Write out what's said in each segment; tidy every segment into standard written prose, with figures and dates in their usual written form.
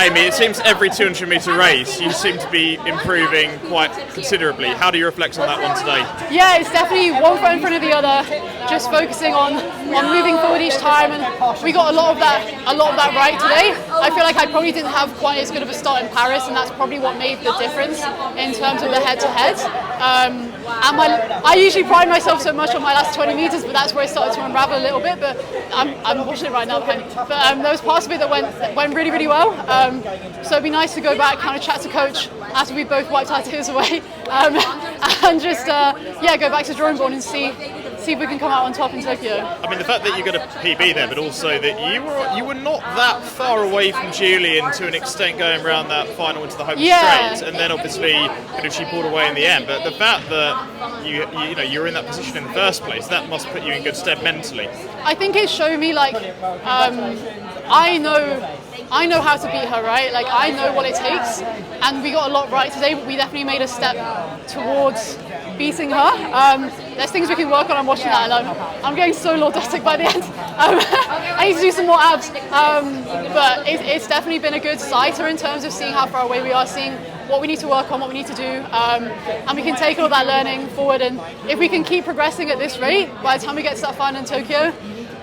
Amy, it seems every 200 metre race you seem to be improving quite considerably. How do you reflect on that one today? Yeah, it's definitely one foot in front of the other, just focusing on moving forward each time, and we got a lot of that right today. I feel like I probably didn't have quite as good of a start in Paris, and that's probably what made the difference in terms of the head-to-head. I usually pride myself so much on my last 20 metres, but that's where it started to unravel a little bit. But I'm watching it right now, Penny. But there was parts of it that went really, really well. So it'd be nice to go back, kind of chat to coach after we both wiped our tears away, and just go back to drawing board and see if we can come out on top in Tokyo. I mean, the fact that you got a PB there, but also that you were not that far away from Julian to an extent going around that final into the home straight, and then obviously she pulled away in the end. But the fact that you're in that position in the first place, that must put you in good stead mentally. I think it showed me I know how to beat her, right? Like, I know what it takes, and we got a lot right today, but we definitely made a step towards beating her. There's things we can work on. I'm watching that, and I'm getting so lordotic by the end. I need to do some more abs, but it's definitely been a good sighter in terms of seeing how far away we are, seeing what we need to work on, what we need to do, and we can take all that learning forward. And if we can keep progressing at this rate, by the time we get to that final in Tokyo,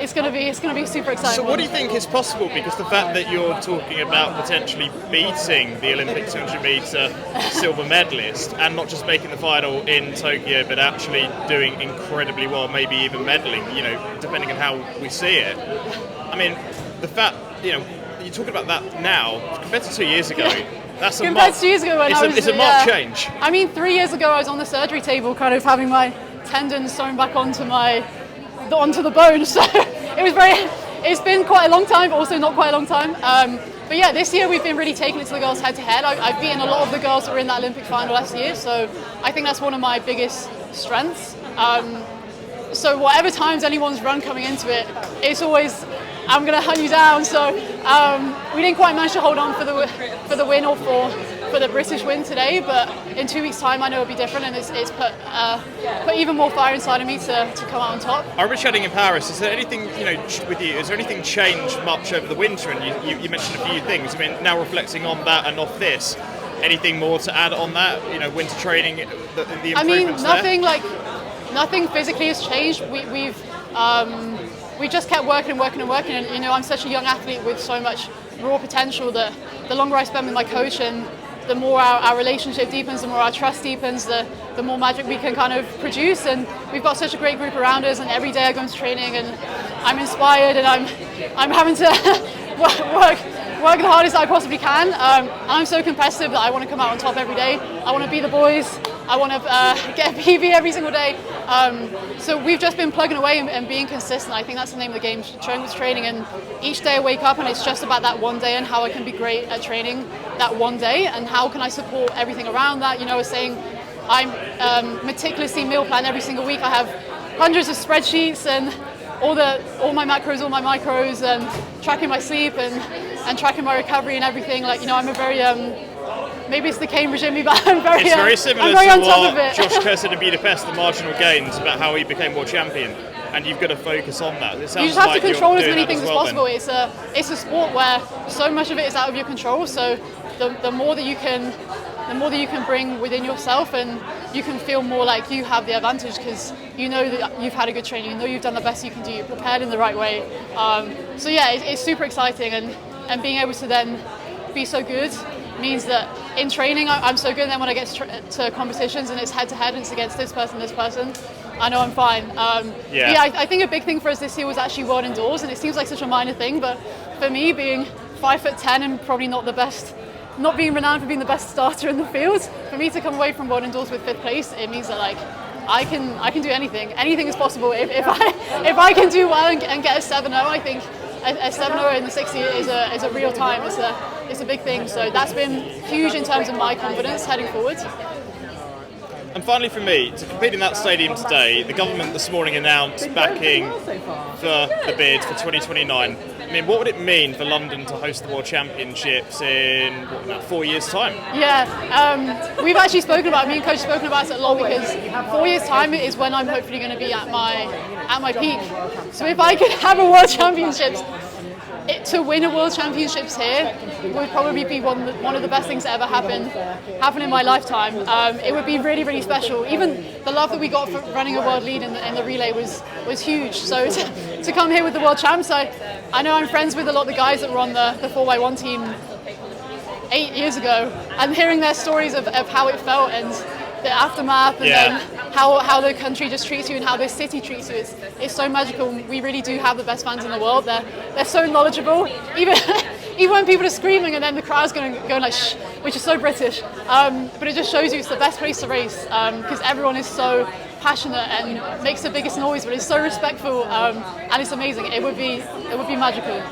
it's going to be super exciting. So what do you think is possible? Because the fact that you're talking about potentially beating the Olympic 200 metre silver medalist and not just making the final in Tokyo, but actually doing incredibly well, maybe even medaling, depending on how we see it. I mean, the fact, you're talking about that now compared to 2 years ago. That's a marked, 2 years ago when it's a marked change. I mean, 3 years ago I was on the surgery table, kind of having my tendons sewn back onto the bone. So it's been quite a long time, but also not quite a long time. But yeah, this year we've been really taking it to the girls head to head. I've beaten a lot of the girls that were in that Olympic final last year, so I think that's one of my biggest strengths. So whatever times anyone's run coming into it, it's always, I'm going to hunt you down. So we didn't quite manage to hold on for the win or for the British win today, but in 2 weeks' time I know it'll be different, and it's put even more fire inside of me to come out on top. I remember chatting in Paris. Is there anything with you? Is there anything changed much over the winter? And you mentioned a few things. I mean, now reflecting on that and off this, anything more to add on that? Winter training, the improvements nothing physically has changed. We just kept working and working and working, and I'm such a young athlete with so much raw potential that the longer I spend with my coach and the more our relationship deepens, the more our trust deepens, the more magic we can kind of produce. And we've got such a great group around us, and every day I go into training and I'm inspired, and I'm having to work the hardest I possibly can. And I'm so competitive that I want to come out on top every day. I want to be the boys. I want to get a PB every single day. So we've just been plugging away and being consistent. I think that's the name of the game, showing with training. And each day I wake up and it's just about that one day and how I can be great at training that one day and how can I support everything around that. I was saying I'm meticulously meal plan every single week. I have hundreds of spreadsheets and all my macros, all my micros, and tracking my sleep and tracking my recovery and everything. I'm a very maybe it's the Cambridge in me, but I'm very. It's very similar I'm very to on top what of it. Josh Kerr said in Budapest, the marginal gains, about how he became world champion, and you've got to focus on that. It sounds you just have like to control you're as doing many that things as as well, possible. then. It's a sport where so much of it is out of your control. So the more that you can bring within yourself, and you can feel more like you have the advantage because you know that you've had a good training, you know you've done the best you can do, you're prepared in the right way. So yeah, it's super exciting, and being able to then be so good means that in training I'm so good, and then when I get to competitions and it's head to head and it's against this person, I know I'm fine. I think a big thing for us this year was actually world indoors, and it seems like such a minor thing, but for me, being 5'10" and probably not being renowned for being the best starter in the field, for me to come away from world indoors with 5th place, it means that I can do anything. Anything is possible if I can do well and get a 7.0. I think a 7.0 in the 60 is a real time. It's a big thing. So that's been huge in terms of my confidence heading forward. And finally for me, to compete in that stadium today, the government this morning announced backing for the bid for 2029. I mean, what would it mean for London to host the World Championships in 4 years' time? Yeah, we've actually spoken about it. Me and Coach have spoken about it a lot because 4 years' time is when I'm hopefully going to be at my peak. So if I could have a World Championships To win a World Championships here would probably be one of the best things to ever happen in my lifetime. It would be really, really special. Even the love that we got for running a world lead in the relay was huge. So to come here with the world champs, I know I'm friends with a lot of the guys that were on the 4x1 team 8 years ago, and hearing their stories of how it felt and the aftermath, and then how the country just treats you and how this city treats you, it's so magical. We really do have the best fans in the world. They're so knowledgeable, even when people are screaming and then the crowd's going like shh, which is so British. But it just shows you it's the best place to race, because everyone is so passionate and makes the biggest noise, but it's so respectful, and it's amazing. It would be magical.